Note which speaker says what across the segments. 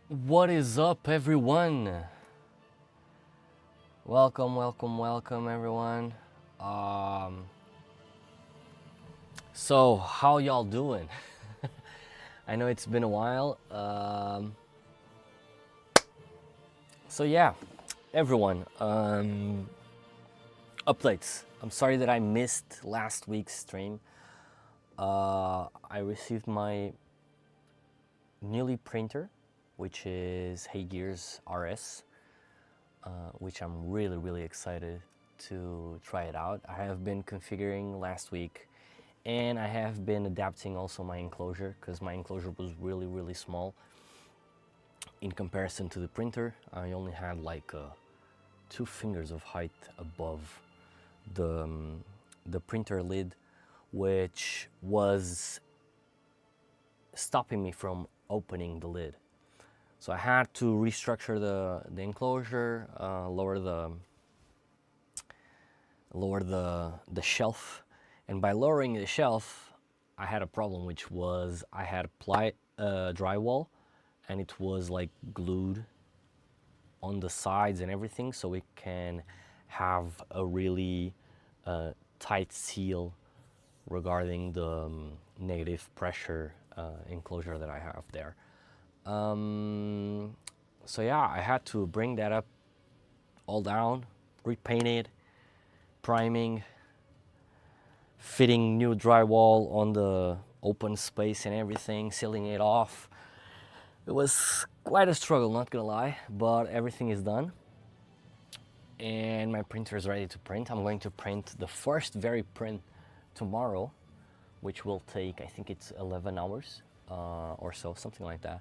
Speaker 1: What is up, everyone? Welcome, everyone. Um, so, how y'all doing? I know it's been a while. So yeah, everyone. Updates. I'm sorry that I missed last week's stream. I received my newly printer, which is Hey Gears RS. Which I'm really excited to try it out. I have been configuring last week, and I have been adapting also my enclosure, because my enclosure was really small in comparison to the printer. I only had like 2 fingers of height above the printer lid, which was stopping me from opening the lid. So I had to restructure the enclosure, lower the shelf, and by lowering the shelf, I had a problem, which was I had applied drywall, and it was like glued on the sides and everything, so it can have a really tight seal regarding the negative pressure enclosure that I have there. So yeah, I had to bring that up all down, repaint it, priming, fitting new drywall on the open space and everything, sealing it off. It was quite a struggle, not gonna lie, but everything is done. And my printer is ready to print. I'm going to print the first very print tomorrow, which will take, I think it's 11 hours or so, something like that.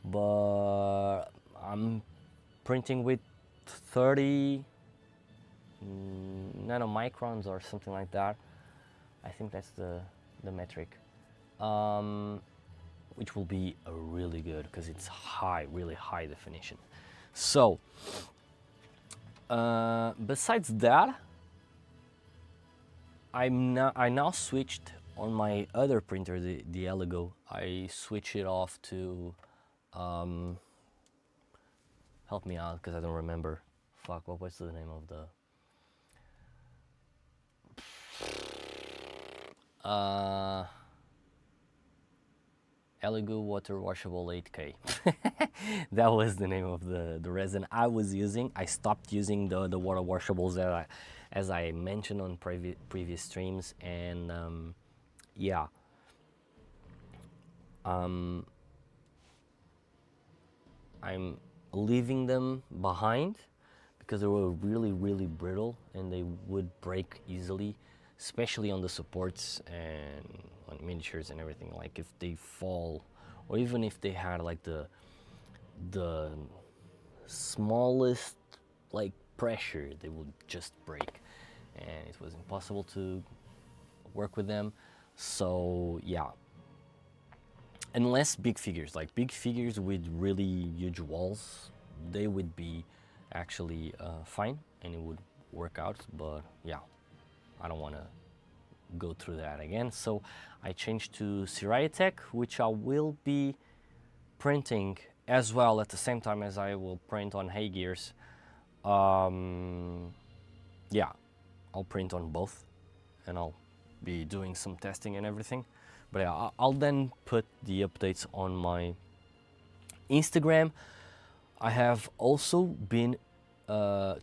Speaker 1: But I'm printing with 30 nanomicrons or something like that. I think that's the metric, which will be a really good, because it's really high definition. So besides that, I now switched on my other printer, the Eligo. I switched it off to help me out, because I don't remember. Fuck, what was the name of the Eligo water washable 8K. That was the name of the resin I was using. I stopped using the water washables that as I mentioned on previous streams, and yeah, I'm leaving them behind because they were really brittle and they would break easily, especially on the supports and on miniatures and everything. Like if they fall, or even if they had like the smallest like pressure, they would just break, and it was impossible to work with them. So yeah, unless big figures, like big figures with really huge walls, they would be actually fine and it would work out. But yeah, I don't want to go through that again. So I changed to Tech, which I will be printing as well at the same time as I will print on Hey Gears. Yeah, I'll print on both and I'll be doing some testing and everything. But yeah, I'll then put the updates on my Instagram. I have also been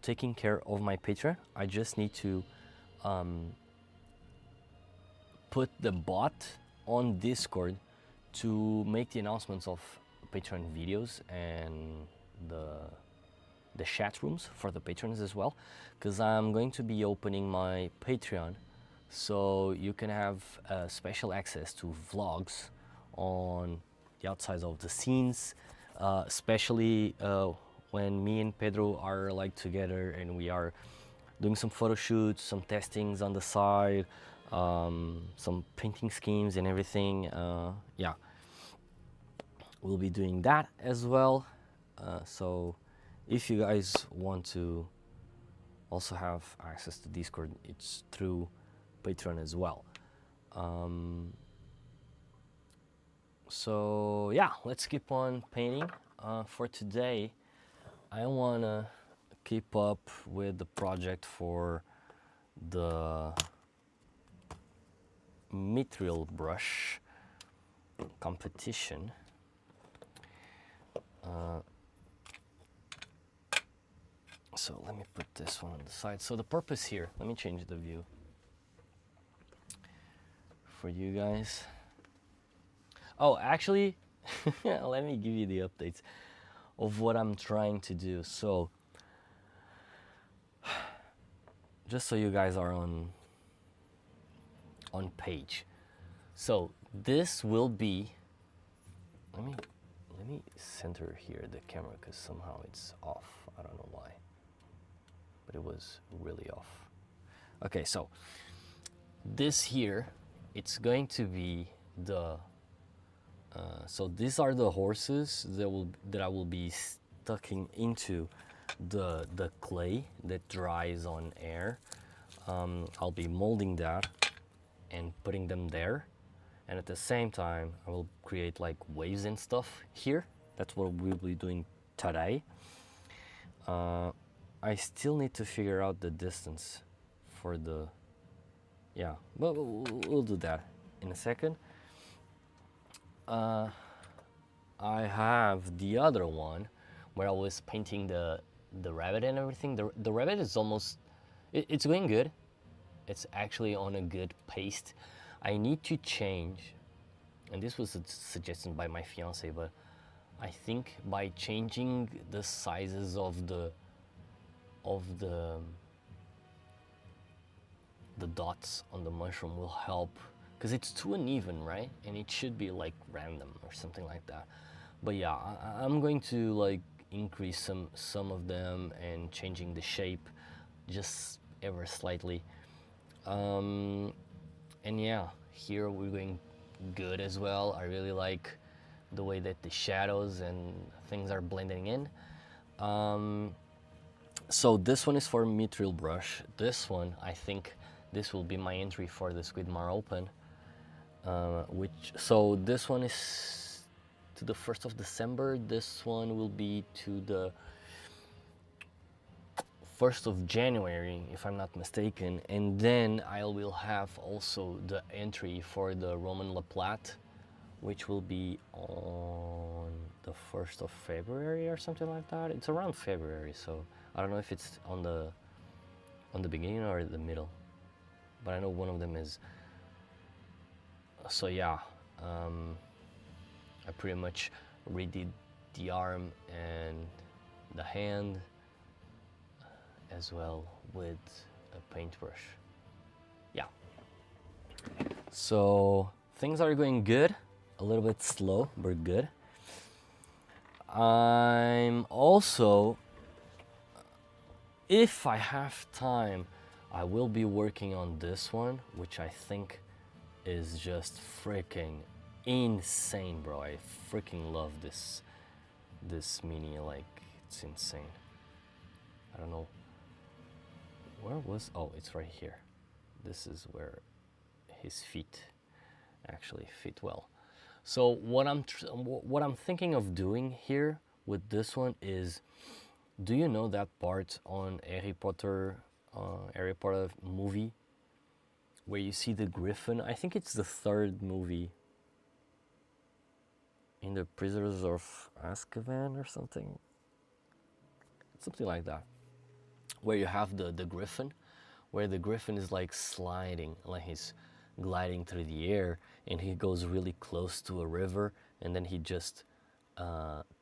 Speaker 1: taking care of my Patreon. I just need to put the bot on Discord to make the announcements of Patreon videos and the chat rooms for the patrons as well, because I'm going to be opening my Patreon, so you can have special access to vlogs on the outsides of the scenes, especially when me and Pedro are like together and we are doing some photo shoots, some testings on the side, some printing schemes and everything. Yeah, we'll be doing that as well. So if you guys want to also have access to Discord, it's through Patreon as well. So yeah, let's keep on painting. for today, I want to keep up with the project for the mithril brush competition. So let me put this one on the side. So the purpose here, let me change the view for you guys. Oh, actually, let me give you the updates of what I'm trying to do. So, just so you guys are on page. So this will be. Let me center here the camera because somehow it's off. I don't know why, but it was really off. Okay, so this here, it's going to be the. So these are the horses that I will be stucking into the clay that dries on air. I'll be molding that and putting them there, and at the same time I will create like waves and stuff here. That's what we'll be doing today. I still need to figure out the distance for the, yeah, but we'll do that in a second. I have the other one where I was painting the rabbit and everything. The rabbit is almost, it's going good. It's actually on a good pace. I need to change, and this was a suggestion by my fiance, but I think by changing the sizes of the dots on the mushroom will help, because it's too uneven, right? And it should be like random or something like that. But yeah, I'm going to like increase some of them and changing the shape just ever slightly. And yeah, here we're going good as well. I really like the way that the shadows and things are blending in. So this one is for mithril brush. This one, I think this will be my entry for the Squidmar Open. So this one is to the 1st of December. This one will be to the 1st of January, if I'm not mistaken. And then I will have also the entry for the Roman La Plate, which will be on the 1st of February or something like that. It's around February, so I don't know if it's on the beginning or the middle, but I know one of them is. So yeah, I pretty much redid the arm and the hand as well with a paintbrush. Yeah. So things are going good, a little bit slow, but good. I'm also, if I have time, I will be working on this one, which I think is just freaking insane, bro. I freaking love this mini, like it's insane. I don't know where was, oh, it's right here. This is where his feet actually fit well. So what I'm thinking of doing here with this one is, do you know that part on Harry Potter movie where you see the griffin? I think it's the 3rd movie, in the Prisoners of Azkaban or something like that, where you have the griffin, where the griffin is like sliding, like he's gliding through the air, and he goes really close to a river, and then he just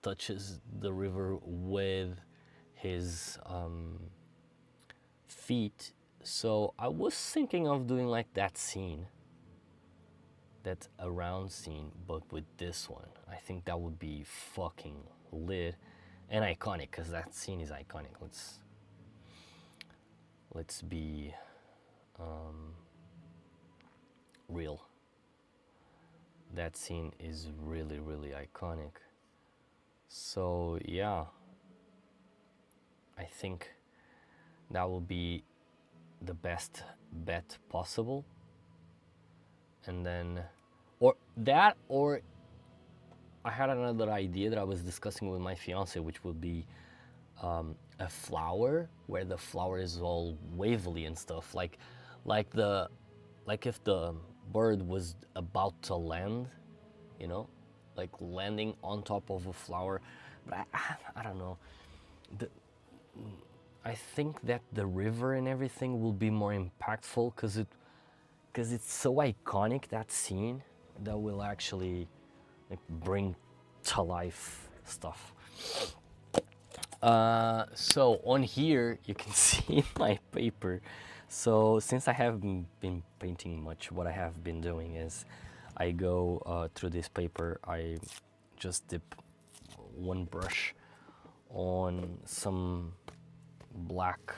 Speaker 1: touches the river with his feet. So I was thinking of doing like that scene, that around scene, but with this one. I think that would be fucking lit and iconic, because that scene is iconic. Let's be real. That scene is really, really iconic. So yeah, I think that will be the best bet possible. And then, or that, or I had another idea that I was discussing with my fiance, which would be a flower where the flower is all wavily and stuff, like the like if the bird was about to land, you know, like landing on top of a flower. But I don't know. The, I think that the river and everything will be more impactful because it's so iconic, that scene, that will actually like bring to life stuff. So on here you can see my paper. So since I haven't been painting much, what I have been doing is I go through this paper, I just dip one brush on some black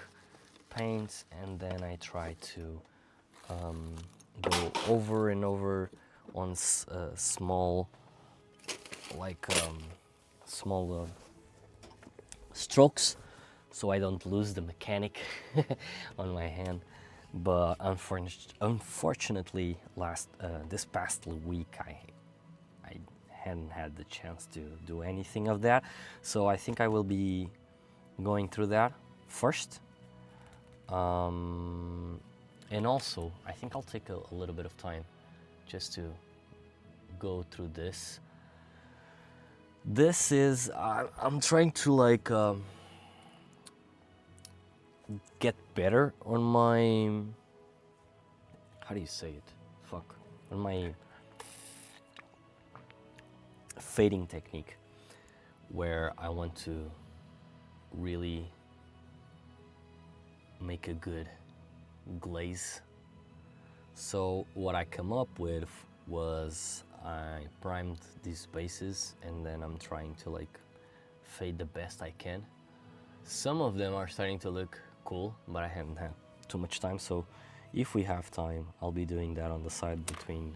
Speaker 1: paints, and then I try to go over and over on small, like small strokes, so I don't lose the mechanic on my hand. But unfortunately, this past week I hadn't had the chance to do anything of that, so I think I will be going through that first. And also, I think I'll take a little bit of time just to go through this. This is, I'm trying to like get better on my, how do you say it? Fuck. On my fading technique, where I want to really make a good glaze. So what I come up with was I primed these bases, and then I'm trying to like fade the best I can. Some of them are starting to look cool, but I haven't had too much time, so if we have time I'll be doing that on the side between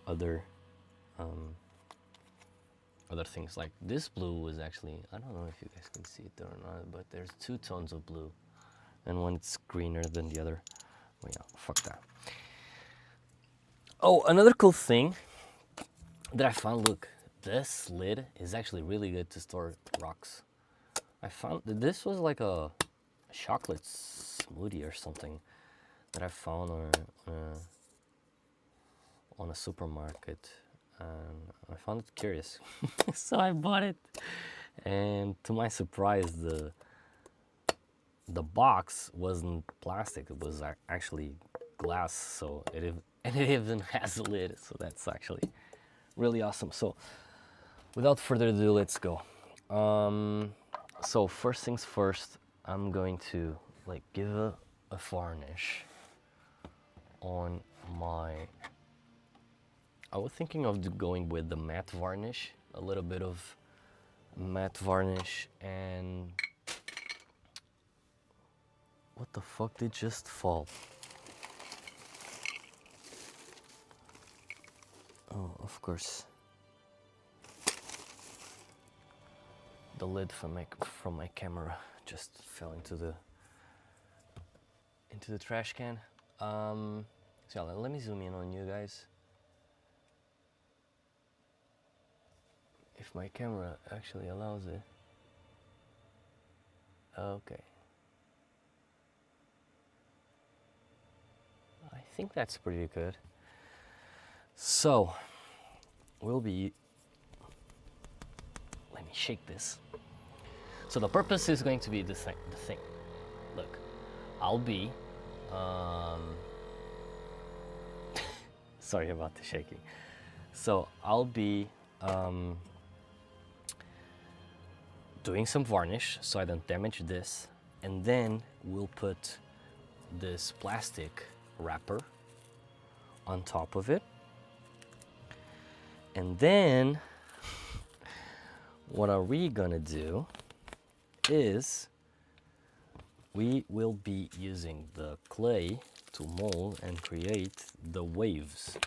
Speaker 1: other other things. Like this blue was actually, I don't know if you guys can see it or not, but there's two tones of blue, and one it's greener than the other. Well, yeah, fuck that. Oh, another cool thing that I found, look, this lid is actually really good to store rocks. I found that this was like a chocolate smoothie or something that I found on a supermarket, and I found it curious. So I bought it, and to my surprise, the box wasn't plastic, it was actually glass, so it even has a lid, so that's actually really awesome. So without further ado, let's go. So first things first, I'm going to like give a varnish on my, I was thinking of going with the matte varnish, a little bit of matte varnish. And what the fuck did just fall? Oh, of course. The lid from my camera just fell into the trash can. So yeah, let me zoom in on you guys. If my camera actually allows it. Okay. I think that's pretty good. So we'll be, let me shake this. So the purpose is going to be the thing. Look, I'll be sorry about the shaking. So I'll be doing some varnish so I don't damage this, and then we'll put this plastic wrapper on top of it. And then what are we gonna do is we will be using the clay to mold and create the waves.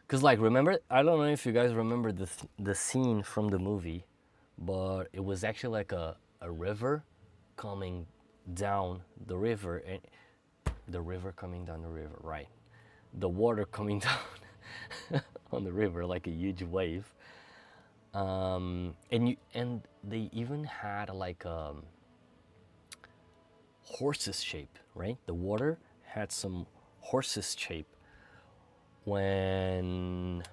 Speaker 1: Cause like, remember, I don't know if you guys remember the scene from the movie, but it was actually like a river coming down the river, and the river coming down the river, right? The water coming down on the river, like a huge wave. And they even had like a horse's shape, right? The water had some horse's shape when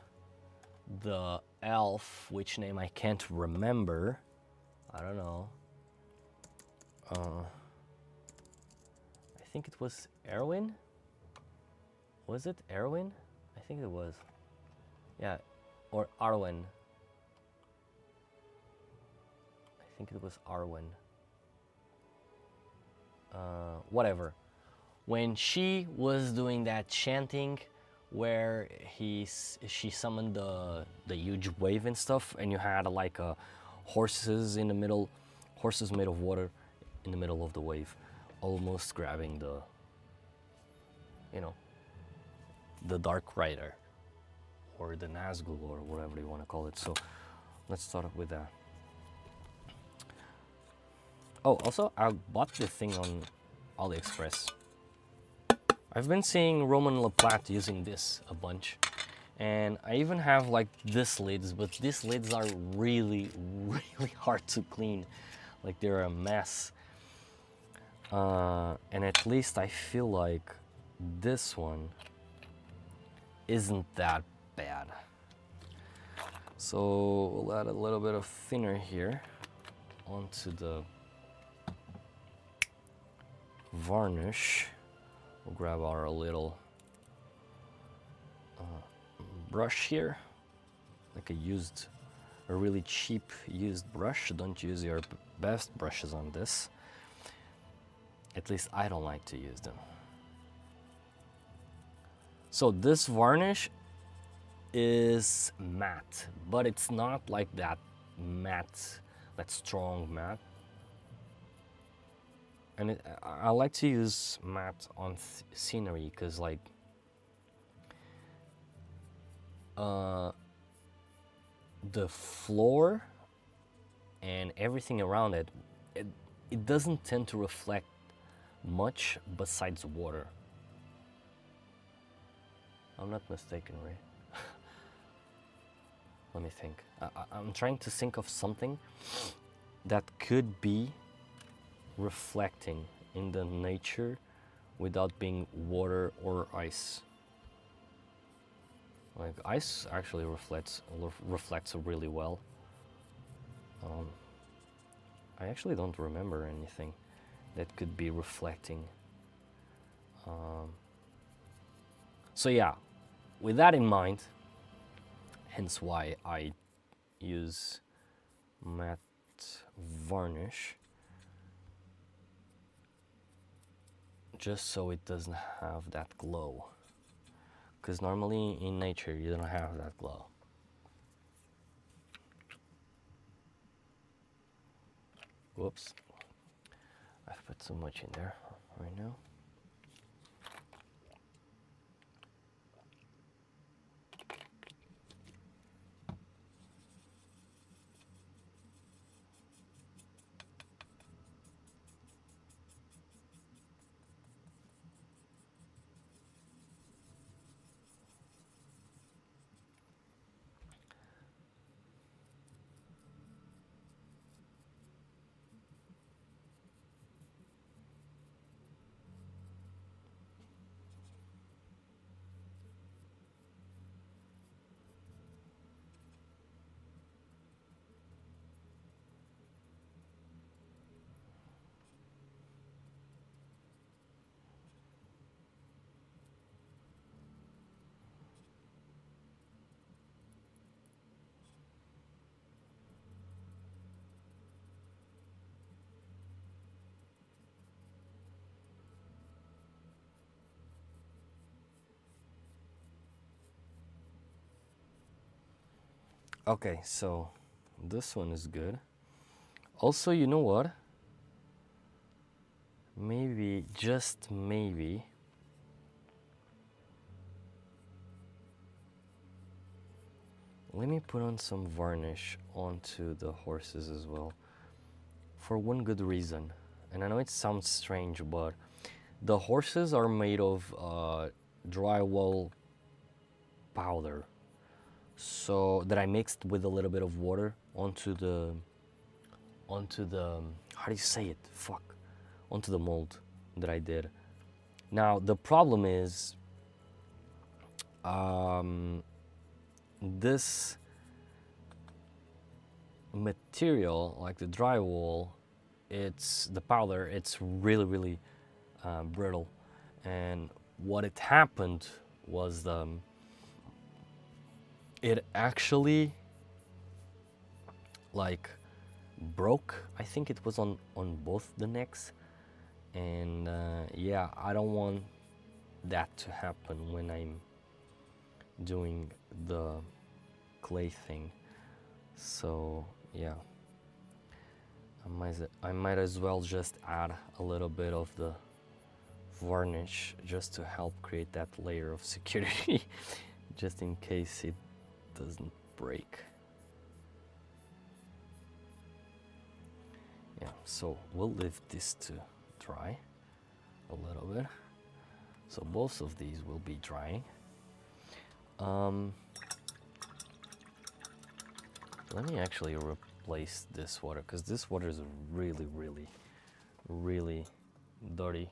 Speaker 1: the elf, which name I can't remember, I don't know. I think it was Erwin. Was it Erwin? I think it was. Yeah, or Arwen. I think it was Arwen. Whatever. When she was doing that chanting, where she summoned the huge wave and stuff, and you had like horses in the middle, horses made of water in the middle of the wave, almost grabbing the, you know, the Dark Rider or the Nazgul or whatever you want to call it. So let's start with that. Oh, also I bought this thing on AliExpress. I've been seeing Roman Laplace using this a bunch, and I even have like this lids, but these lids are really hard to clean. Like they're a mess. And at least I feel like this one isn't that bad. So we'll add a little bit of thinner here onto the varnish. We'll grab our little brush here, like a really cheap used brush. Don't use your best brushes on this. At least I don't like to use them. So this varnish is matte, but it's not like that matte, that strong matte. And I like to use matte on scenery because like the floor and everything around it, it doesn't tend to reflect much besides water. I'm not mistaken, right? Let me think. I'm trying to think of something that could be reflecting in the nature without being water or ice. Like ice actually reflects really well. I actually don't remember anything that could be reflecting. So yeah, with that in mind, hence why I use matte varnish, just so it doesn't have that glow. Because normally in nature you don't have that glow. Whoops, I've put so much in there right now. Okay, so this one is good. Also, you know what? Maybe, just maybe, let me put on some varnish onto the horses as well. For one good reason. And I know it sounds strange, but the horses are made of drywall powder, so that I mixed with a little bit of water onto the how do you say it? Fuck, onto the mold that I did. Now the problem is, this material, like the drywall, it's the powder, it's really brittle, and what it happened was it actually like broke. I think it was on both the necks, and yeah, I don't want that to happen when I'm doing the clay thing. So yeah, I might as well just add a little bit of the varnish just to help create that layer of security just in case it doesn't break. Yeah, so we'll leave this to dry a little bit. So both of these will be drying. Let me actually replace this water, because this water is really dirty.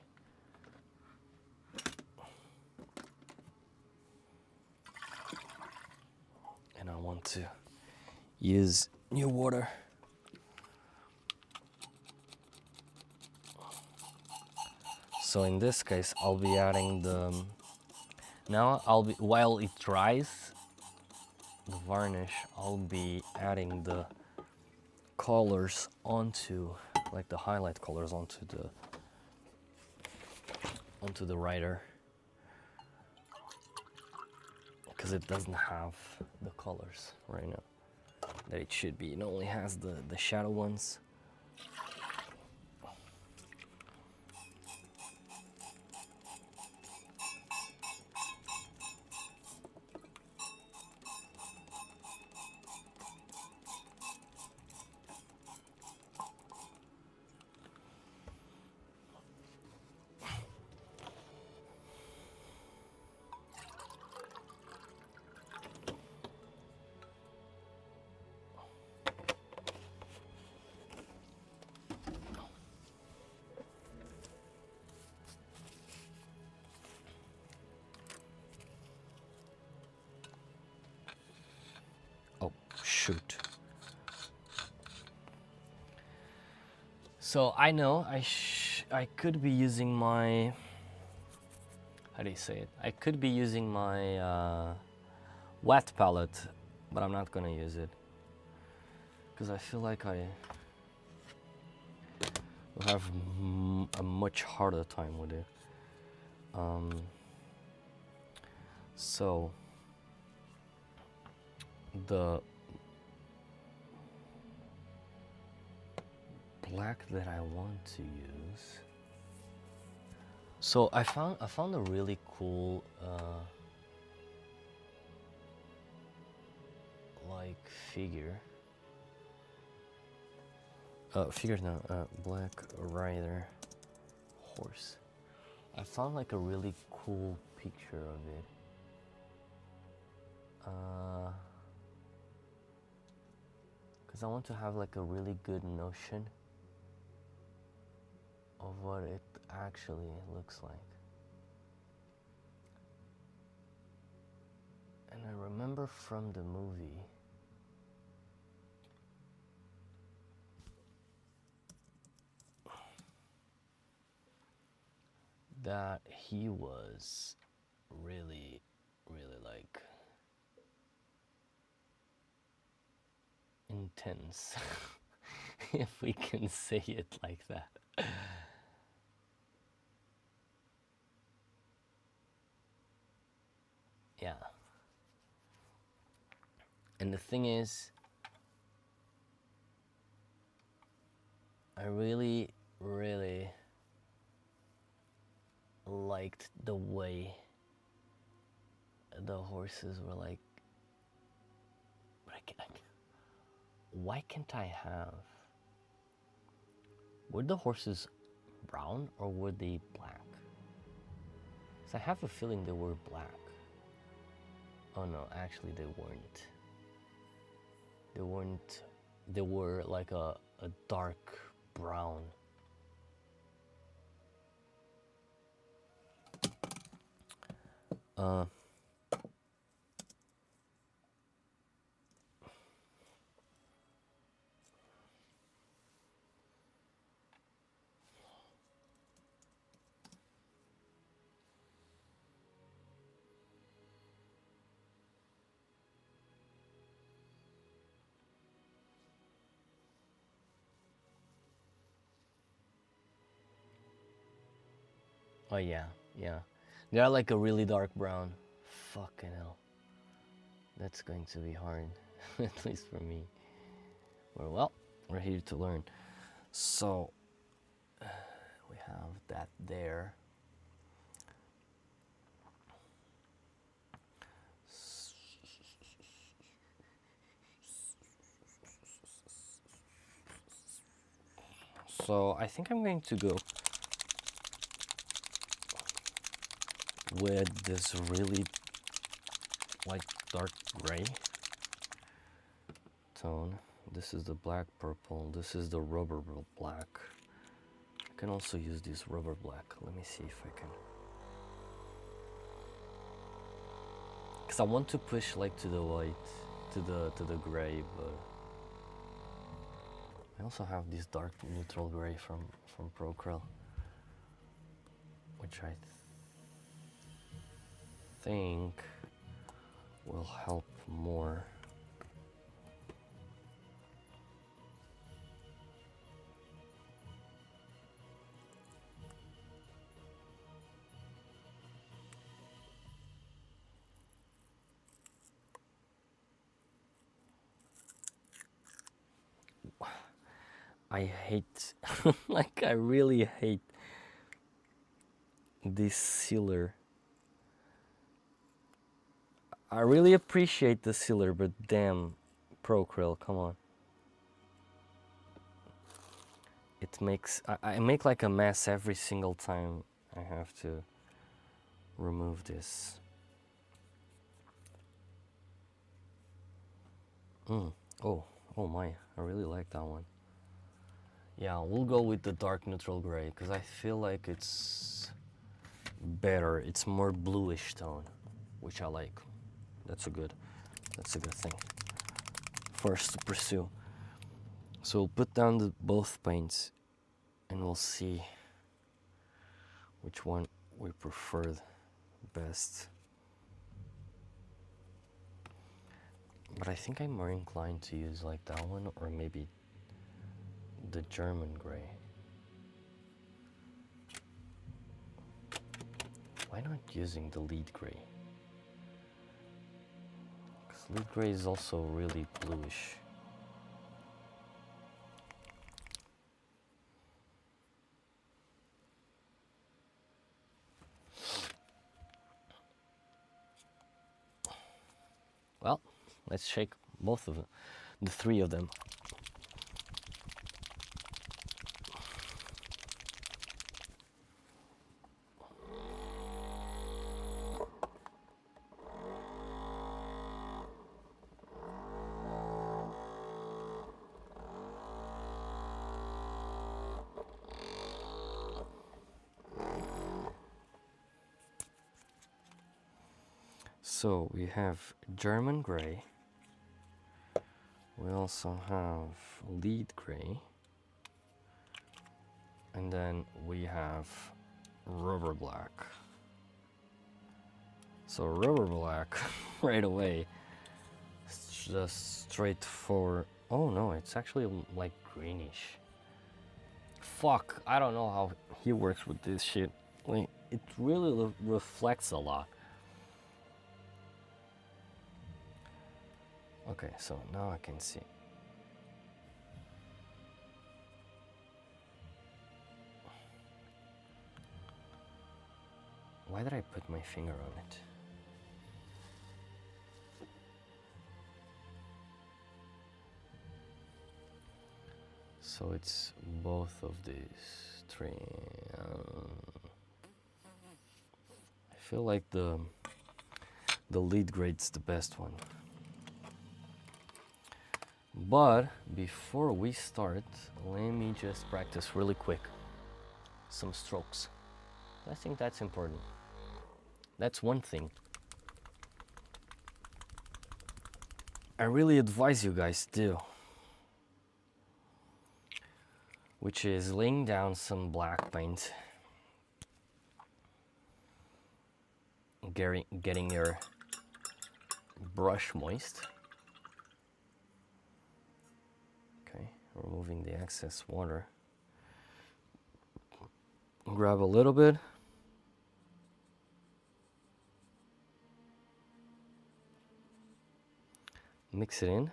Speaker 1: And I want to use new water. So in this case, I'll be adding while it dries, the varnish, I'll be adding the colors onto, like the highlight colors onto the rider, because it doesn't have the colors right now that it should be. It only has the shadow ones. Shoot. So I know I could be using my, how do you say it? I could be using my wet palette, but I'm not gonna use it because I feel like I will have a much harder time with it. So the black that I want to use. So I found a really cool like black rider horse. I found like a really cool picture of it. Because I want to have like a really good notion of what it actually looks like. And I remember from the movie that he was really like intense, if we can say it like that. Yeah. And the thing is, I really liked the way the horses were like, but why can't I have, were the horses brown or were they black? So I have a feeling they were black. Oh no, actually they weren't. They weren't. They were like a dark brown. Oh yeah, yeah. They are like a really dark brown. Fucking hell. That's going to be hard, at least for me. Well, we're here to learn. So, we have that there. So, I think I'm going to go with this really like dark gray tone. This is the black purple. This is the rubber black. I can also use this rubber black. Let me see if I can. Because I want to push like to the white, to the gray, but I also have this dark neutral gray from Procryl, which I think will help more. I hate, like I really hate this sealer. I really appreciate the sealer, but damn, Procryl, come on. It makes, I make like a mess every single time I have to remove this. Oh my, I really like that one. Yeah, we'll go with the dark neutral gray because I feel like it's better. It's more bluish tone, which I like. That's a good thing for us to pursue. So we'll put down both paints and we'll see which one we prefer best. But I think I'm more inclined to use like that one or maybe the German gray. Why not using the lead gray? Because lead gray is also really bluish. Well, let's shake both of them, the three of them. So we have German gray. We also have lead gray. And then we have rubber black. So rubber black right away. It's just straight for, oh no, it's actually like greenish. Fuck, I don't know how he works with this shit. Like, it really reflects a lot. Okay, so now I can see. Why did I put my finger on it? So it's both of these three. I feel like the the lead grade's the best one. But before we start, let me just practice really quick some strokes. I think that's important. That's one thing I really advise you guys to do, which is laying down some black paint, getting your brush moist. Okay, removing the excess water. Grab a little bit. Mix it in.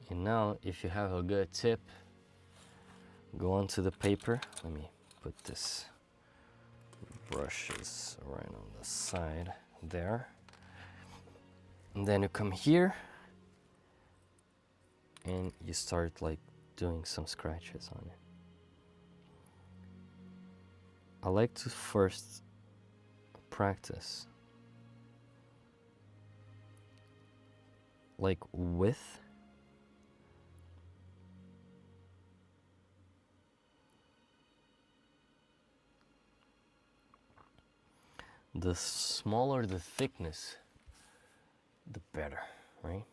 Speaker 1: And now, if you have a good tip, go onto the paper. Let me put this brushes right on the side there. And then you come here and you start like doing some scratches on it. I like to first practice like with the smaller the thickness, the better, right?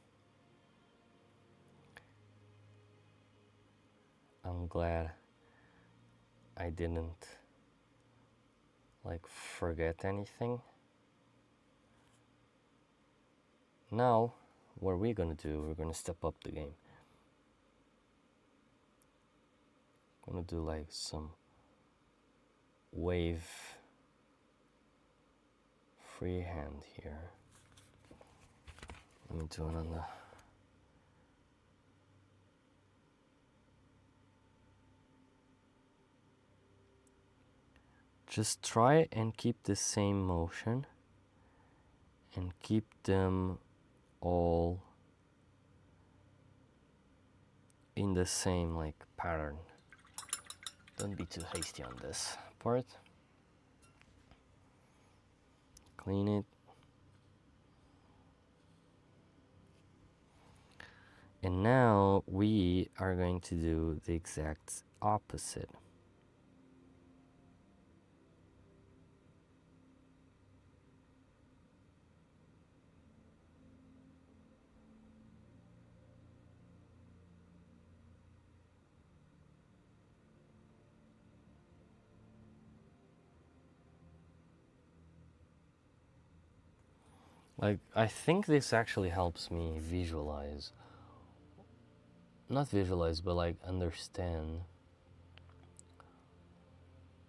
Speaker 1: I'm glad I didn't like forget anything. Now, what are we gonna do? We're gonna step up the game. I'm gonna do like some wave freehand here. Let me do it on the just try and keep the same motion and keep them all in the same like pattern. Don't be too hasty on this part. Clean it. And now we are going to do the exact opposite. Like, I think this actually helps me visualize. Not visualize, but like understand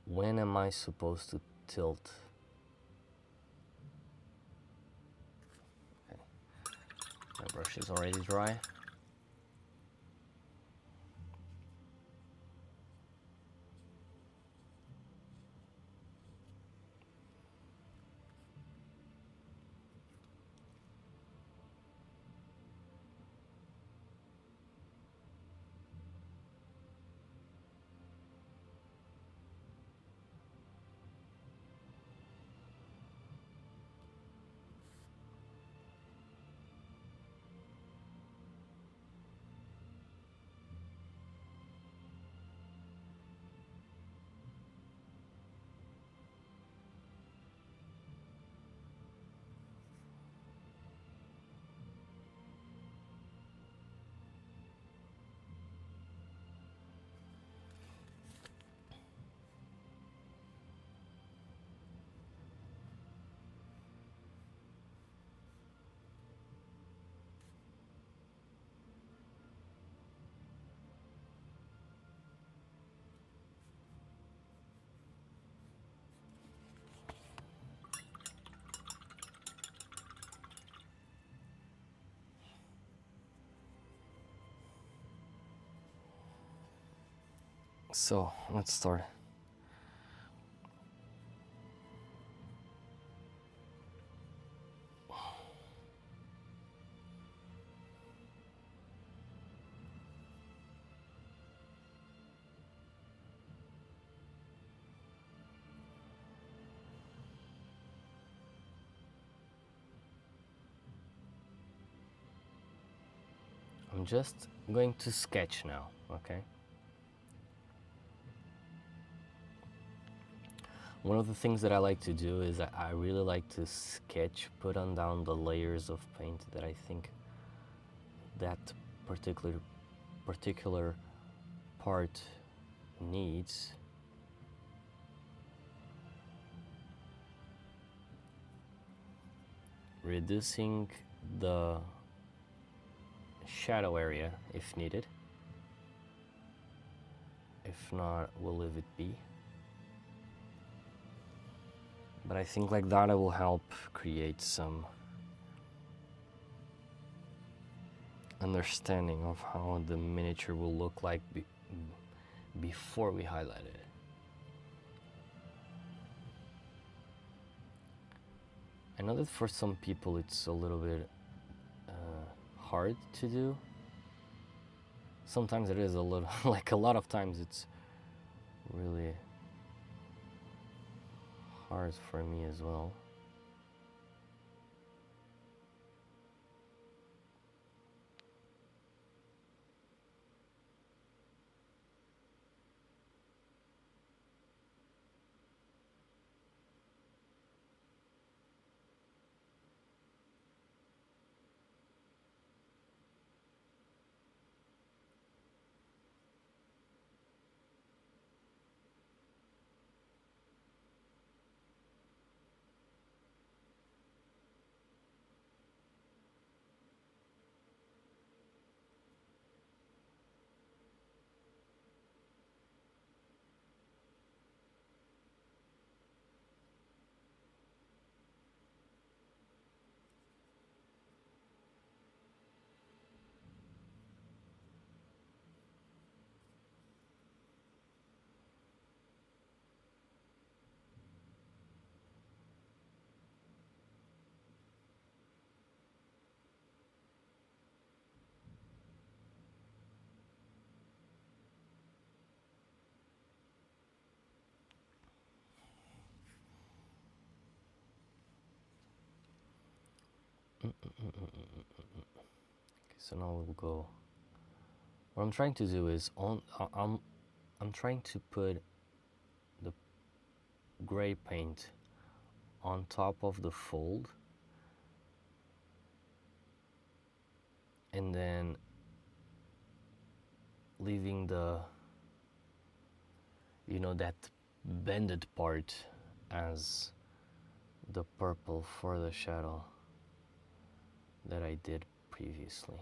Speaker 1: when am I supposed to tilt. Okay. My brush is already dry. So let's start. I'm just going to sketch now, okay? One of the things that I like to do is I really like to sketch, put on down the layers of paint that I think that particular part needs. Reducing the shadow area if needed. If not, we'll leave it be. But I think like that it will help create some understanding of how the miniature will look like before we highlight it. I know that for some people it's a little bit hard to do. Sometimes it is a little, like a lot of times it's really hard for me as well. Okay, so now we'll go. What I'm trying to do is I'm trying to put the gray paint on top of the fold, and then leaving the, you know, that bended part as the purple for the shadow that I did previously.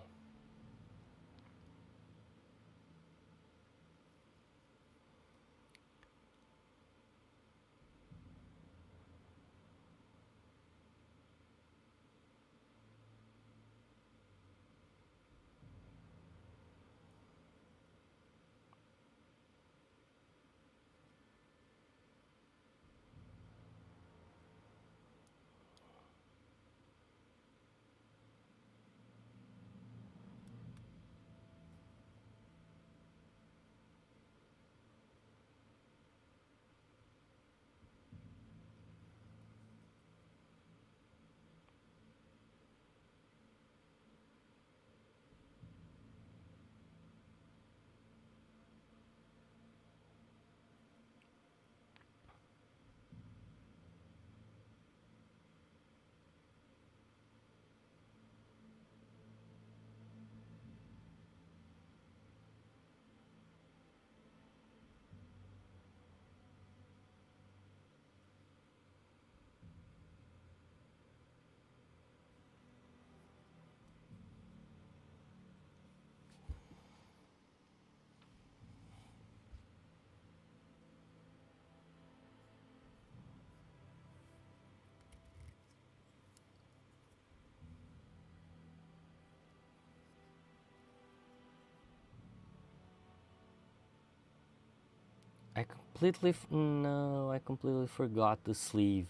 Speaker 1: No, I completely forgot the sleeve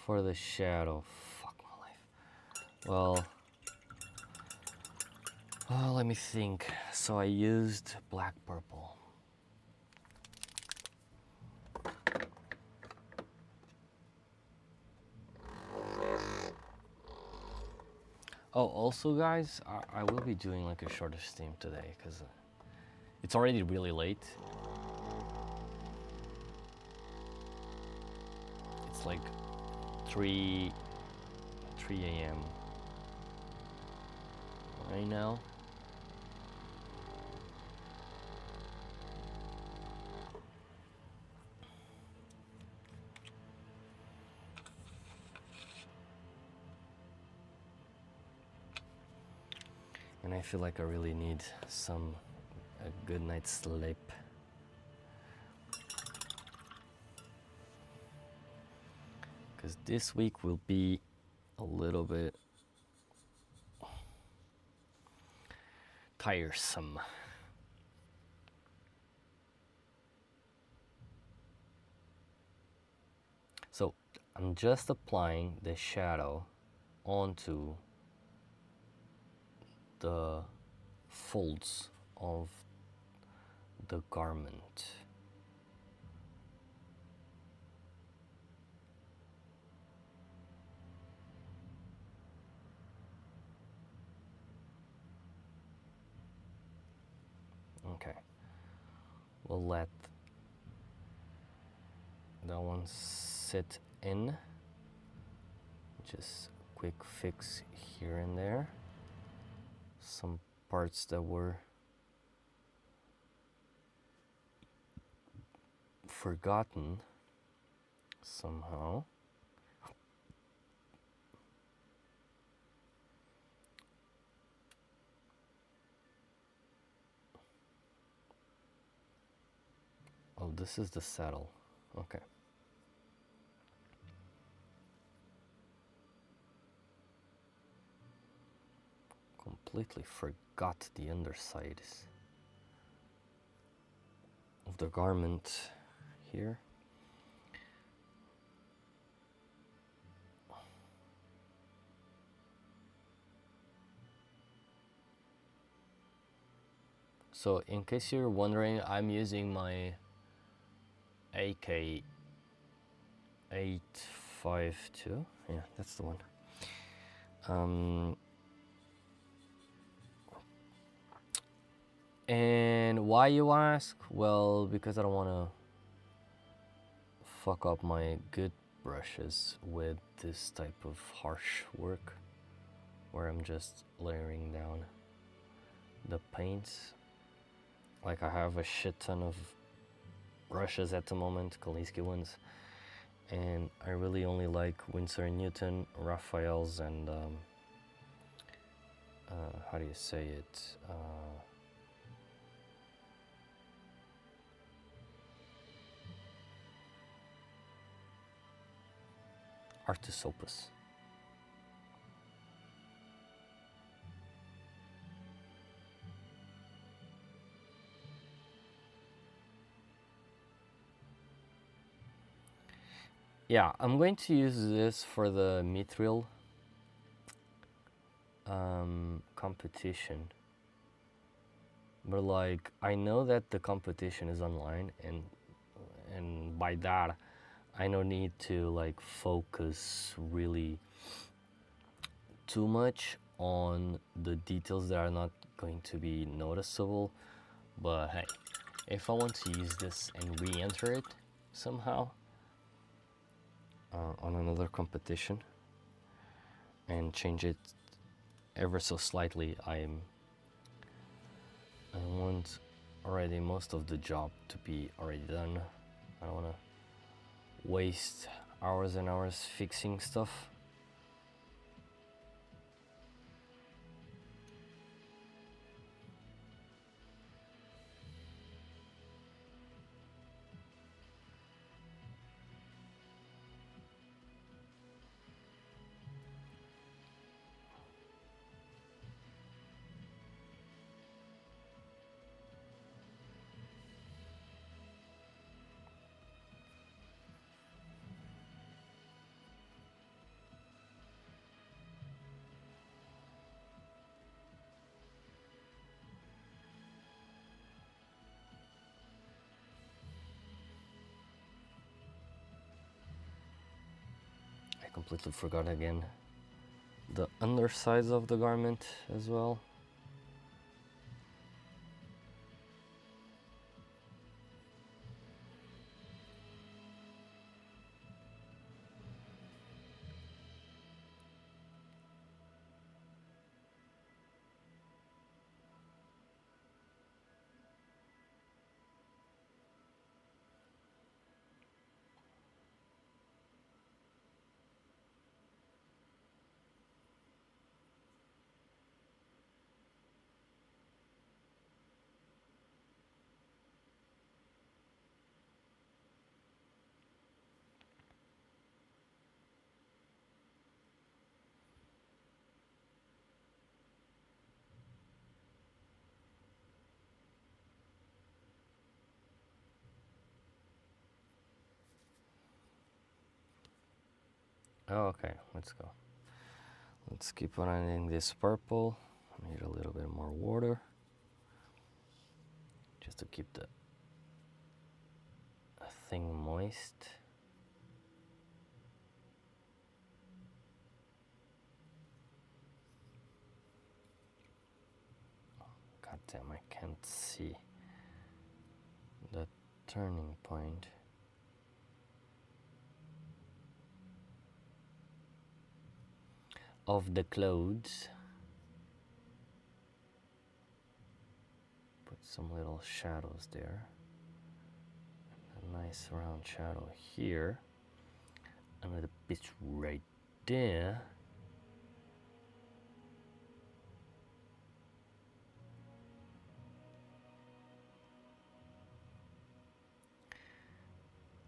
Speaker 1: for the shadow. Fuck my life. Well, let me think. So I used black purple. Oh, also, guys, I will be doing like a shorter stream today because it's already really late. It's like 3 a.m. right now. And I feel like I really need a good night's sleep. Because this week will be a little bit tiresome. So I'm just applying the shadow onto the folds of the garment. Okay, we'll let that one sit in. Just quick fix here and there. Some parts that were forgotten somehow. Oh, this is the saddle. Okay. Completely forgot the underside of the garment here. So in case you're wondering, I'm using my AK 852. Yeah, that's the one. And why, you ask? Well, because I don't want to fuck up my good brushes with this type of harsh work where I'm just layering down the paints. Like, I have a shit ton of brushes at the moment, Kalinsky ones, and I really only like Winsor & Newton, Raphael's, and how do you say it? Artus Opus. Yeah, I'm going to use this for the mithril competition. But like, I know that the competition is online, and by that I don't need to like focus really too much on the details that are not going to be noticeable. But hey, if I want to use this and re-enter it somehow on another competition and change it ever so slightly, I want already most of the job to be already done. I don't want to waste hours and hours fixing stuff. I completely forgot again the undersides of the garment as well. Oh, okay, let's go. Let's keep on adding this purple. I need a little bit more water just to keep the thing moist. God damn, I can't see the turning point. Of the clothes. Put some little shadows there. A nice round shadow here. Another bit right there.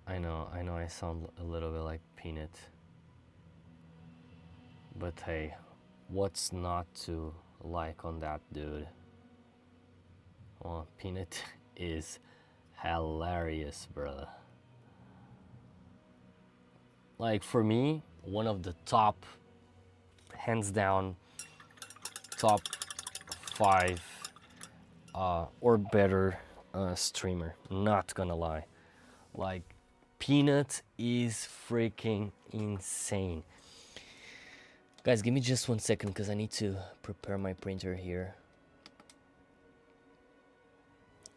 Speaker 1: I know I sound a little bit like Peanut. But hey, what's not to like on that dude? Well, Peanut is hilarious, brother. Like, for me, one of the top, hands down, top 5 or better streamer. Not gonna lie. Like, Peanut is freaking insane. Guys, give me just 1 second because I need to prepare my printer here.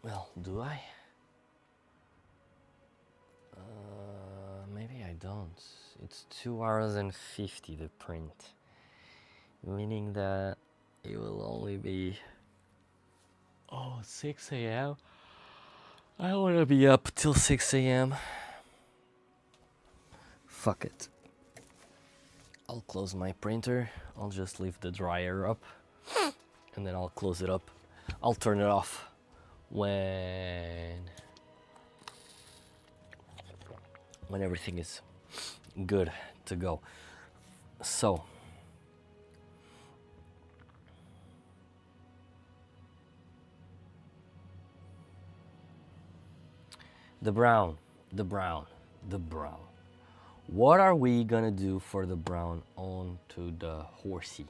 Speaker 1: Well, do I? Maybe I don't. It's 2 hours and 50 the print, meaning that it will only be 6 a.m. I don't want to be up till 6 a.m. Fuck it. I'll close my printer. I'll just leave the dryer up and then I'll close it up. I'll turn it off when everything is good to go. So the brown. What are we gonna do for the brown onto the horsey?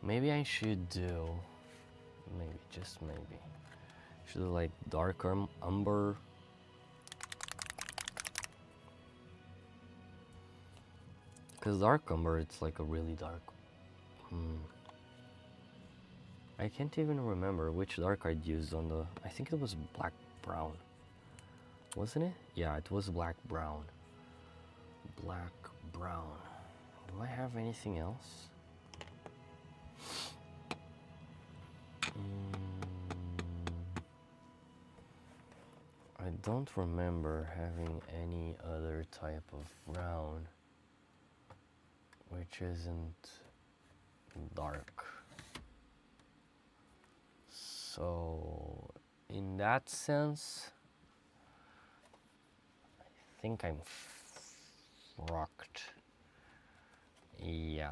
Speaker 1: Maybe I should do, just maybe, should do like dark umber. Because dark umber, it's like a really dark. I can't even remember which dark I'd used on the, I think it was black brown. Wasn't it? Yeah, it was black brown. Black brown. Do I have anything else? I don't remember having any other type of brown which isn't dark. So in that sense, I think I'm rocked. Yeah.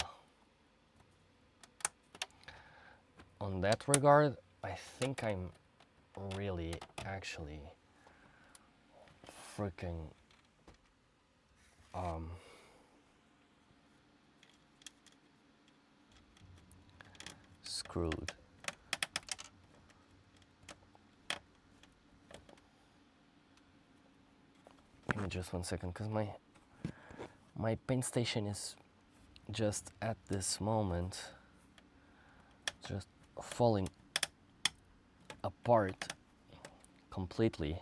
Speaker 1: On that regard, I think I'm really actually freaking screwed. Give me just 1 second, because my paint station is just at this moment just falling apart completely.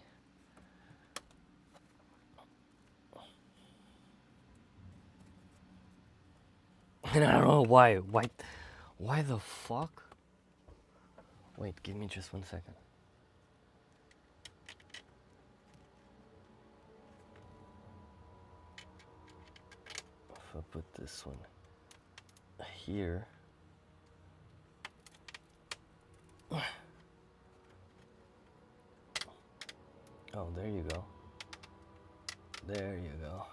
Speaker 1: And I don't know why the fuck? Wait, give me just 1 second. If I put this one here. Oh, there you go. There you go.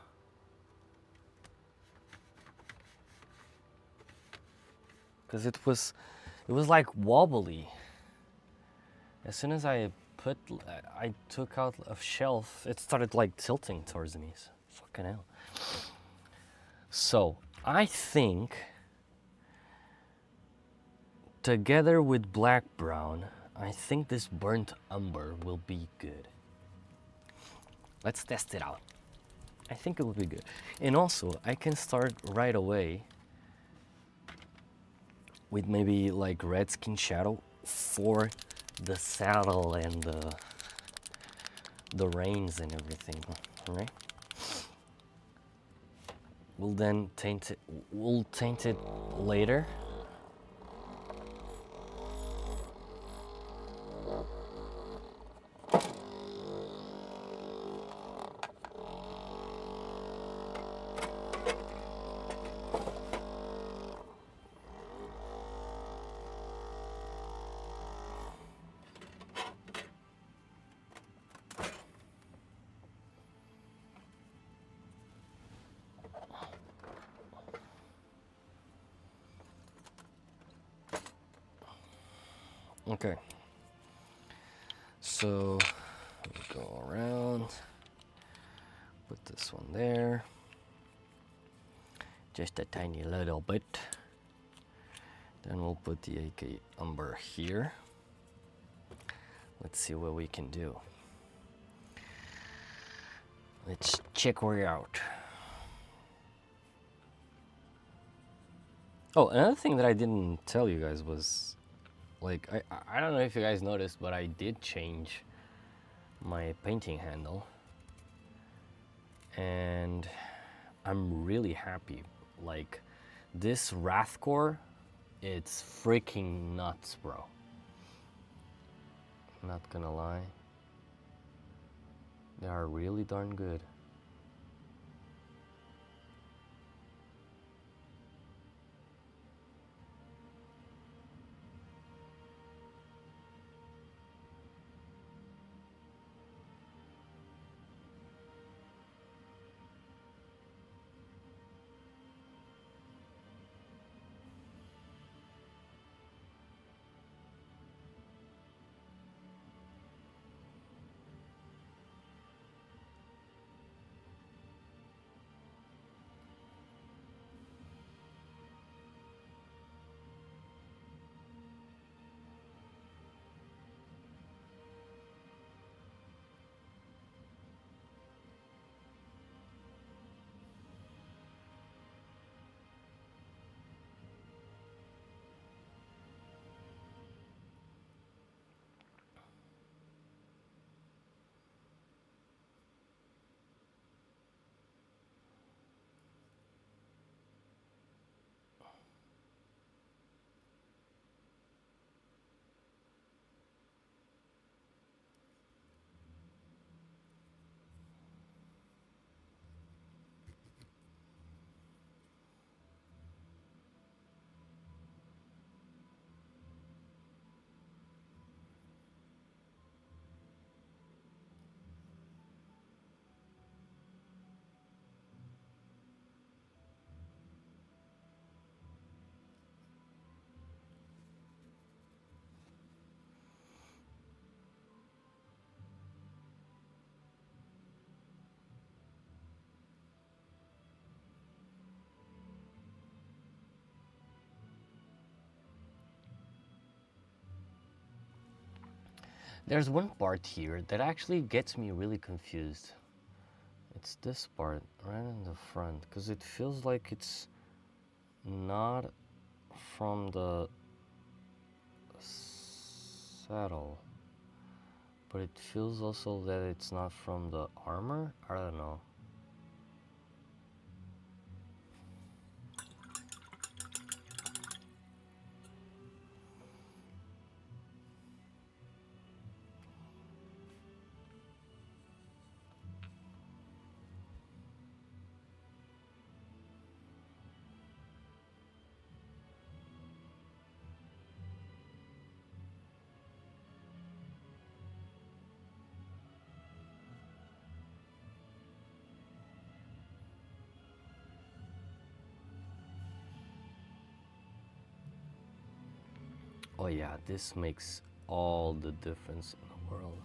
Speaker 1: Because it was like wobbly. As soon as I took out a shelf, it started like tilting towards me. So, fucking hell. So I think together with black brown, I think this burnt umber will be good. Let's test it out. I think it will be good. And also, I can start right away with maybe like red skin shadow for the saddle and the reins and everything, right? We'll then taint it. We'll taint it later. Okay, so go around, put this one there, just a tiny little bit. Then we'll put the AK umber here. Let's see what we can do. Let's check her out. Oh, another thing that I didn't tell you guys was, like, I don't know if you guys noticed, but I did change my painting handle. And I'm really happy. Like, this Wrathcore, it's freaking nuts, bro. Not gonna lie. They are really darn good. There's one part here that actually gets me really confused. it's this part right in the front, because it feels like it's not from the saddle, but it feels also that it's not from the armor. I don't know. Oh yeah, this makes all the difference in the world.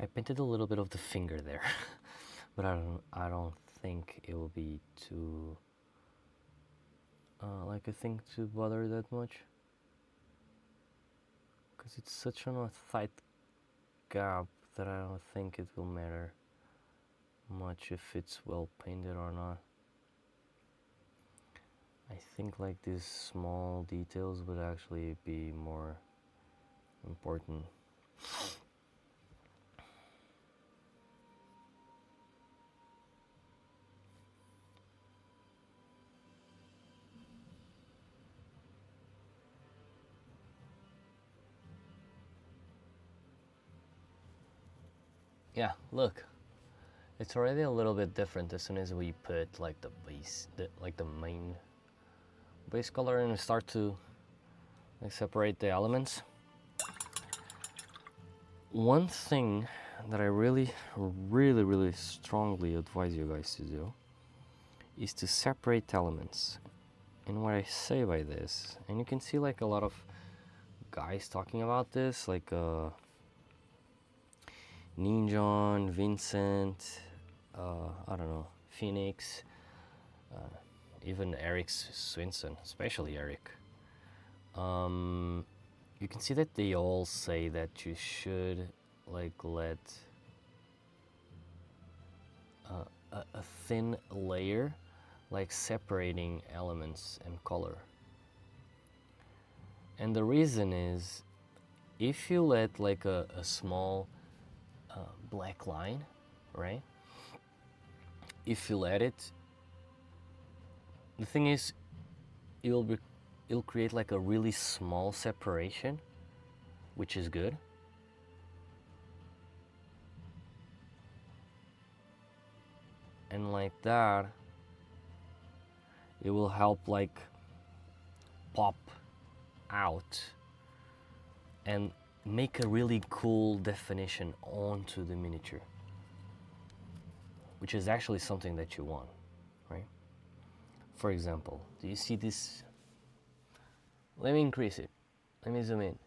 Speaker 1: I painted a little bit of the finger there, but I don't think it will be too like a thing to bother that much, because it's such a tight gap that I don't think it will matter much if it's well painted or not. I think like these small details would actually be more important. Yeah, look, it's already a little bit different as soon as we put like the base, like the main base color, and we start to like separate the elements. One thing that I really strongly advise you guys to do is to separate elements. And what I say by this, and you can see like a lot of guys talking about this, like Ninjon, Vincent, I don't know, Phoenix, even Eric Swinson, especially Eric. You can see that they all say that you should like let a thin layer like separating elements and color. And the reason is, if you let like a small black line, right? If you let it, the thing is, it'll create like a really small separation, which is good. And like that, it will help like pop out and make a really cool definition onto the miniature, which is actually something that you want, right? For example, do you see this? Let me increase it. Let me zoom in.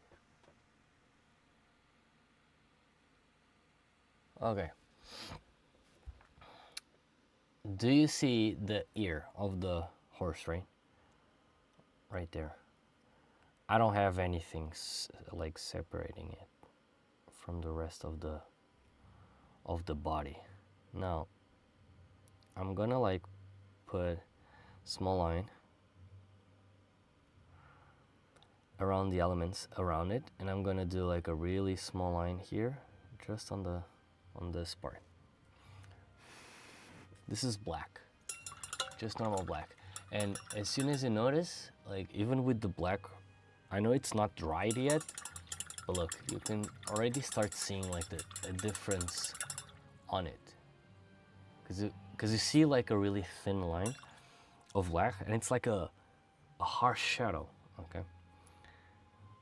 Speaker 1: Okay. Do you see the ear of the horse, right? Right there. I don't have anything like separating it from the rest of the body. Now, I'm gonna like put small line around the elements around it, and I'm gonna do like a really small line here, just on this part. This is black, just normal black. And as soon as you notice, like even with the black, I know it's not dried yet, but look, you can already start seeing like the difference on it. Because you see like a really thin line of black, and it's like a harsh shadow, okay?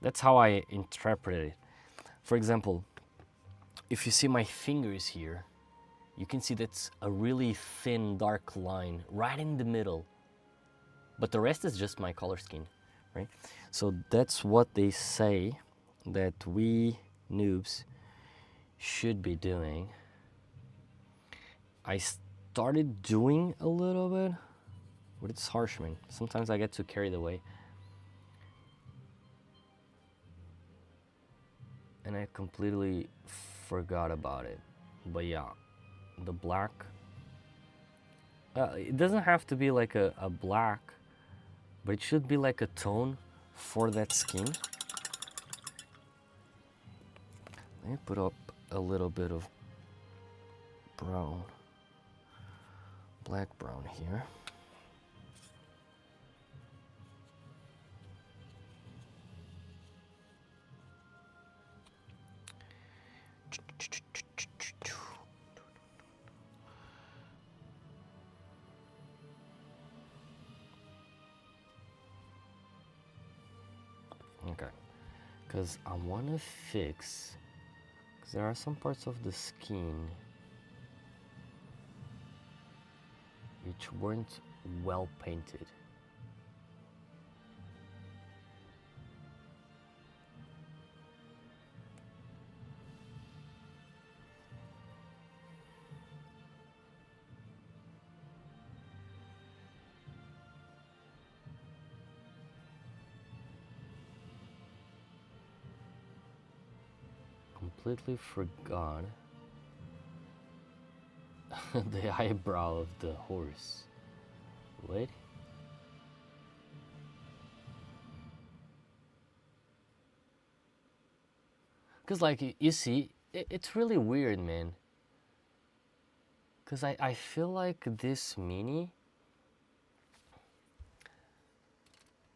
Speaker 1: That's how I interpret it. For example, if you see my fingers here, you can see that's a really thin, dark line right in the middle. But the rest is just my color scheme, right? So that's what they say that we noobs should be doing. I started doing a little bit, but it's harsh, man. Sometimes I get too carried away. And I completely forgot about it. But yeah, the black, it doesn't have to be like a black, but it should be like a tone for that skin. Let me put up a little bit of brown, black brown here. Okay, because I want to fix, because there are some parts of the skin which weren't well painted. Completely forgot the eyebrow of the horse. Wait. Because like you see, it's really weird, man. Because I feel like this mini,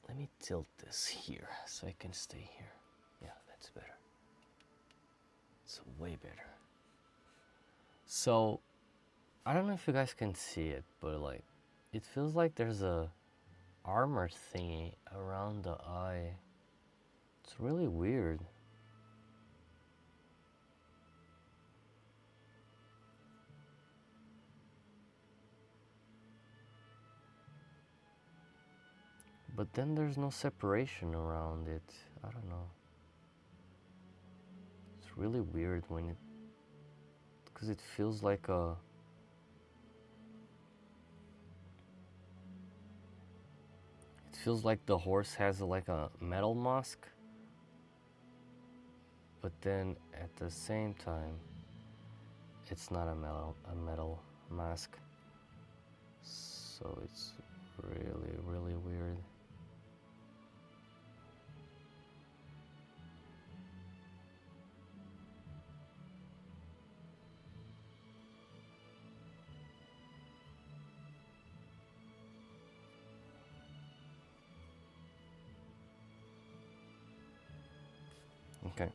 Speaker 1: let me tilt this here so I can stay here. Yeah, that's better. It's way better. So, I don't know if you guys can see it, but like, it feels like there's a armor thingy around the eye. It's really weird. But then there's no separation around it. I don't know. It's really weird when it, because it feels like a, it feels like the horse has like a metal mask, but then at the same time it's not a metal mask. So it's really weird. Okay.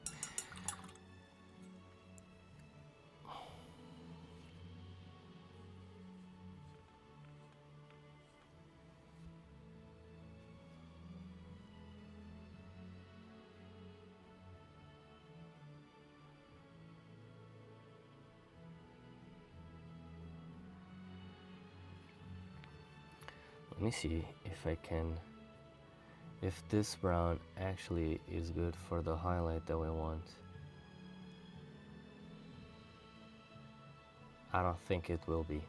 Speaker 1: Let me see if I can, if this brown actually is good for the highlight that we want. I don't think it will be,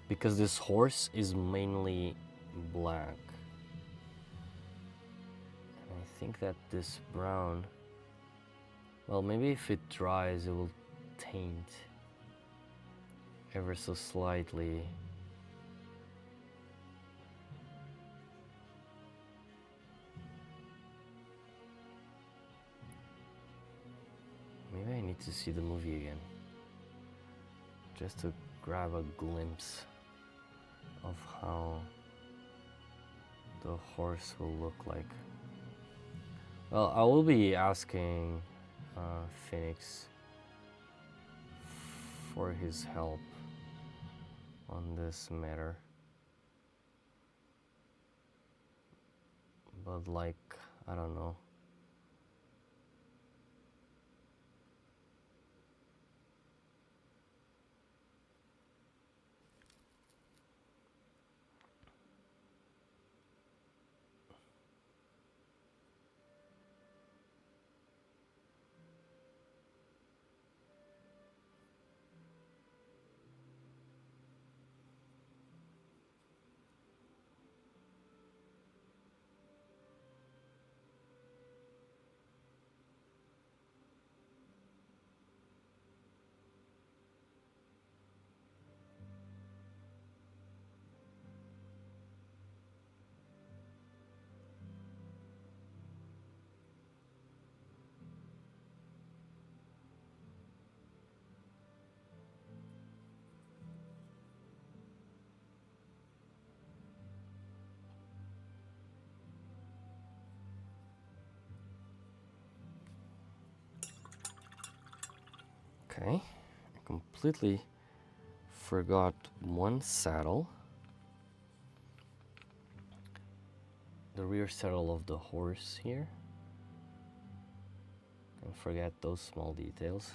Speaker 1: because this horse is mainly black, and I think that this brown, well, maybe if it dries it will taint, ever so slightly. Maybe I need to see the movie again, just to grab a glimpse of how the horse will look like. Well, I will be asking Phoenix for his help on this matter, but like, I don't know. Okay, I completely forgot one saddle. The rear saddle of the horse here. Don't forget those small details.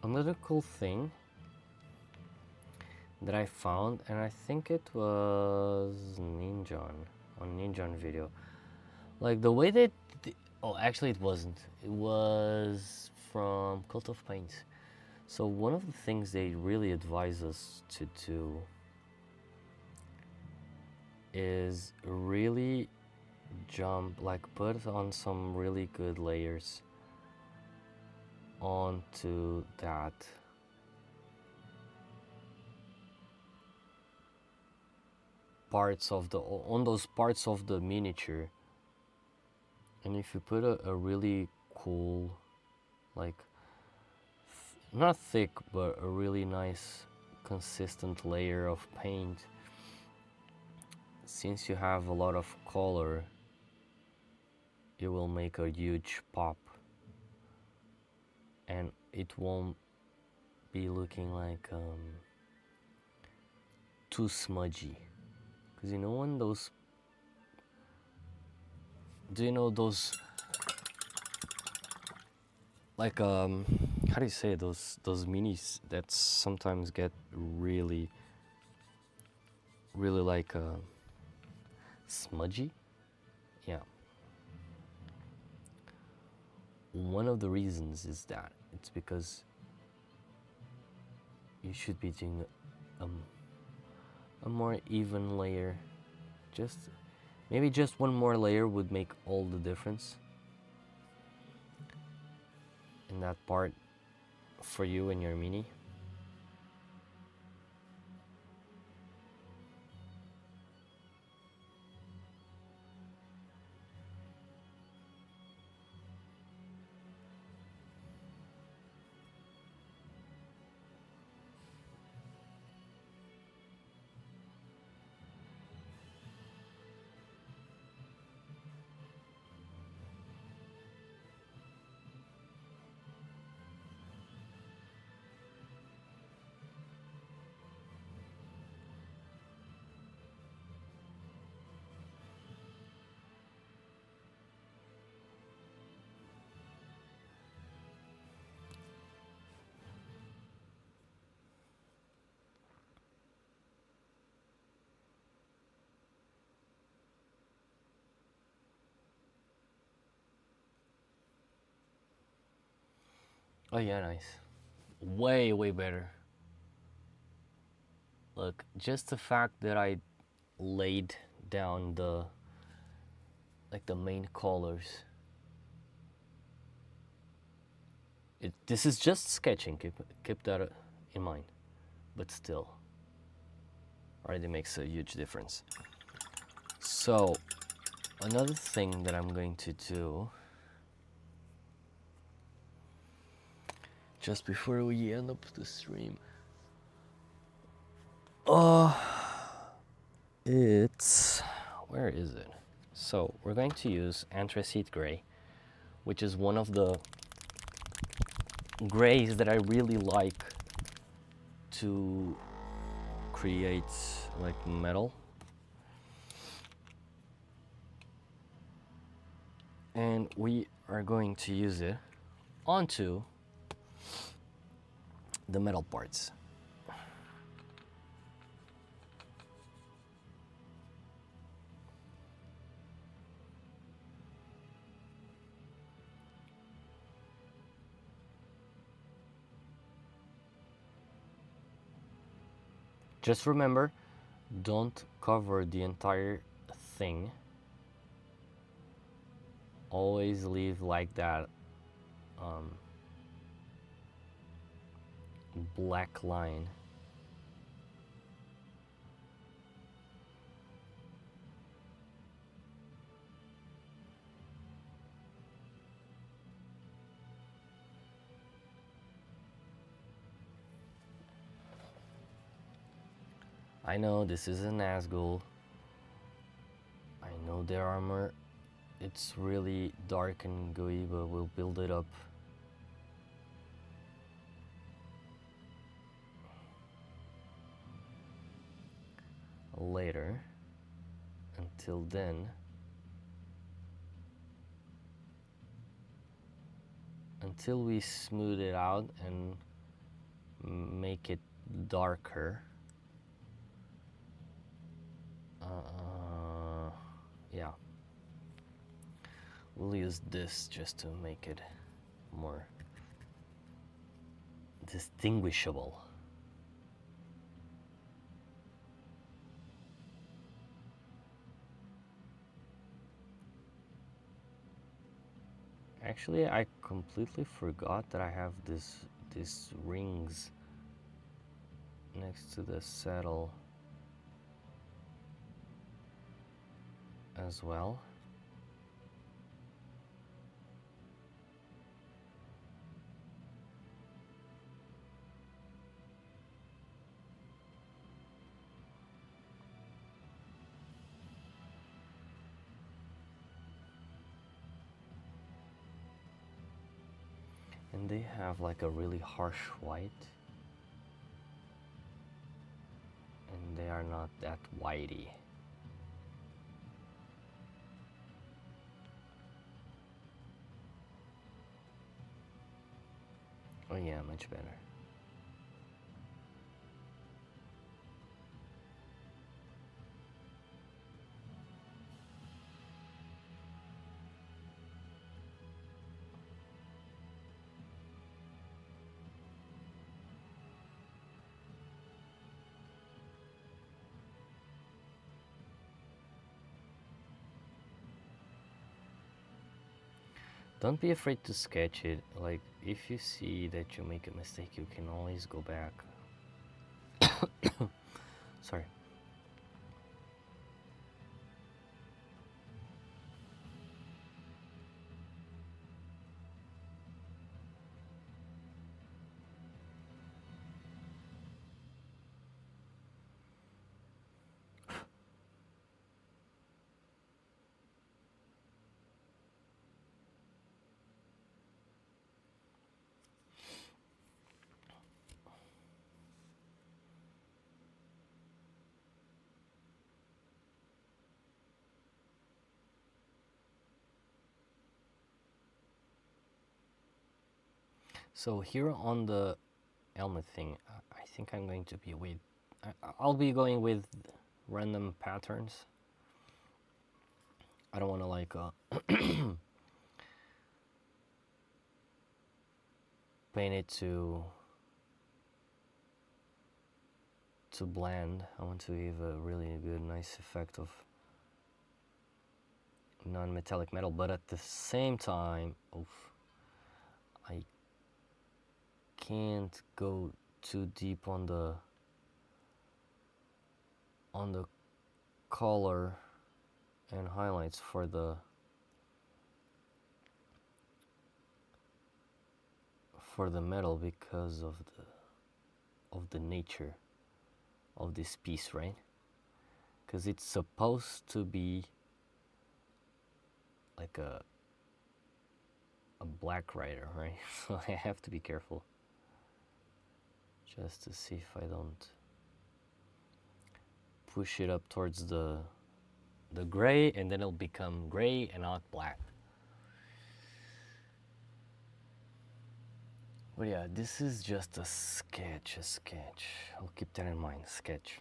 Speaker 1: Another cool thing that I found, and I think it was Ninjon on Ninjon video, like the way that Oh, actually, it wasn't. It was from Cult of Paint. So one of the things they really advise us to do is really jump, like put on some really good layers onto that on those parts of the miniature. And if you put a really cool, like not thick, but a really nice consistent layer of paint, since you have a lot of color, it will make a huge pop, and it won't be looking like too smudgy. Because you know when those, do you know those, like how do you say it? those minis that sometimes get really like smudgy? Yeah. One of the reasons is that it's because you should be doing a more even layer. Just maybe just one more layer would make all the difference in that part for you and your mini. Oh yeah, nice. Way better. Look, just the fact that I laid down the main colors. This is just sketching. Keep that in mind, but still, already makes a huge difference. So, another thing that I'm going to do just before we end up the stream, it's, where is it? So we're going to use anthracite gray, which is one of the grays that I really like to create like metal. And we are going to use it onto the metal parts. Just remember, don't cover the entire thing. Always leave like that black line. I know this is a Nazgul. I know their armor, it's really dark and gooey, but we'll build it up. Later. Until then, until we smooth it out and make it darker. Yeah, We'll use this just to make it more distinguishable. Actually, I completely forgot that I have these rings next to the saddle as well. And they have like a really harsh white, and they are not that whitey. Oh yeah, much better. Don't be afraid to sketch it. Like, if you see that you make a mistake, you can always go back. Sorry. So here on the helmet thing, I think I'm going to be with, I'll be going with random patterns. I don't want to like paint it to blend. I want to give a really good, nice effect of non-metallic metal, but at the same time, I can't go too deep on the color and highlights for the metal because of the nature of this piece, right? Because it's supposed to be like a black rider, right? So I have to be careful just to see if I don't push it up towards the gray, and then it'll become gray and not black. But yeah, this is just a sketch. I'll keep that in mind, sketch.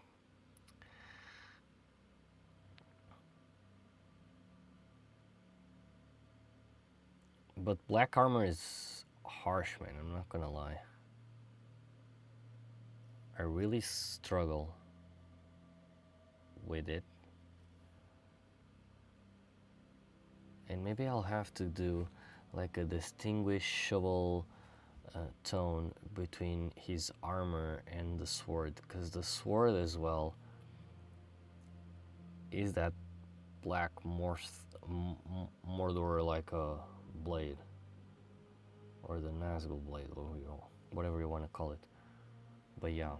Speaker 1: But black armor is harsh, man, I'm not gonna lie. I really struggle with it. And maybe I'll have to do like a distinguishable tone between his armor and the sword, because the sword as well is that black Mordor like a blade, or the Nazgul blade, or whatever you want to call it. But yeah.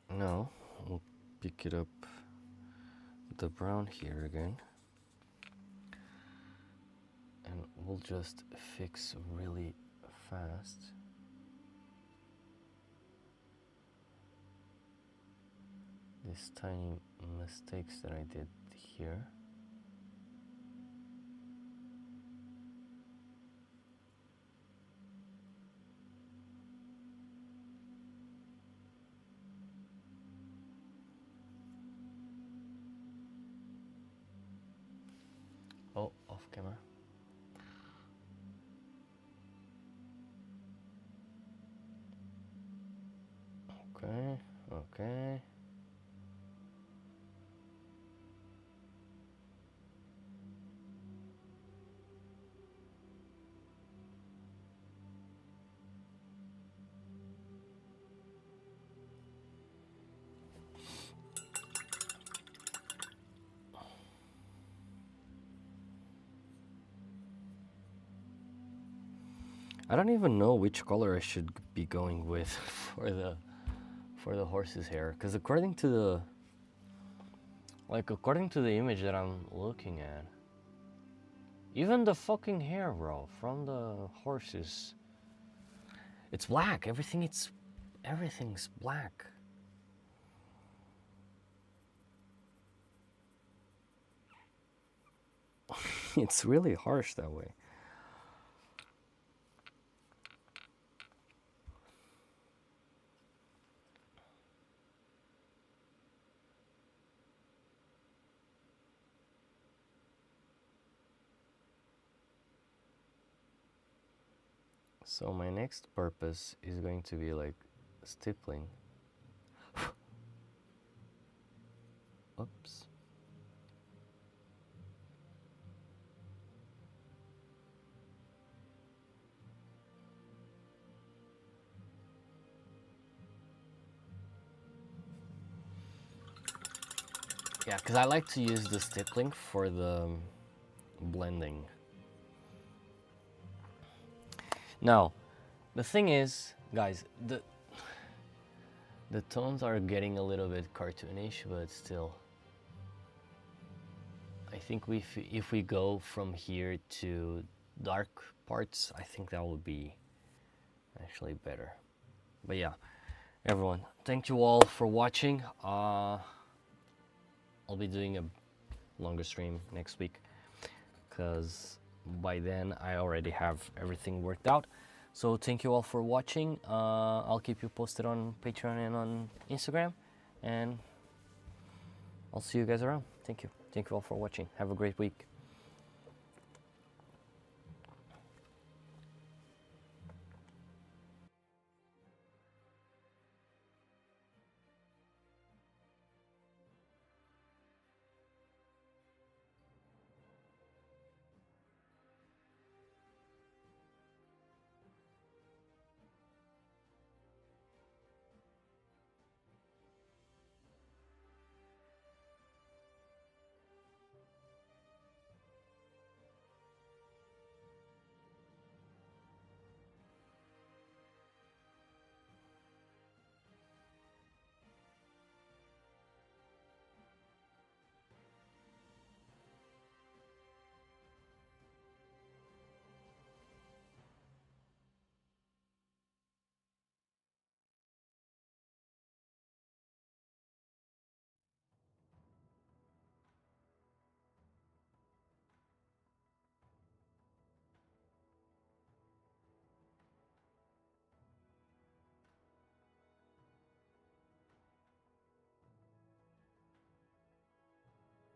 Speaker 1: Now we'll pick it up the brown here again, and we'll just fix really fast these tiny mistakes that I did here. camera. Okay, okay. I don't even know which color I should be going with for the horse's hair, because according to the image that I'm looking at, even the fucking hair, bro, from the horses, it's black. Everything's black. It's really harsh that way. So my next purpose is going to be like stippling. Oops. Yeah, because I like to use the stippling for the blending. Now, the thing is, guys, the tones are getting a little bit cartoonish, but still, I think if we go from here to dark parts, I think that would be actually better. But yeah, everyone, thank you all for watching. I'll be doing a longer stream next week, because by then I already have everything worked out. So thank you all for watching. I'll keep you posted on Patreon and on Instagram, and I'll see you guys around. Thank you all for watching. Have a great week.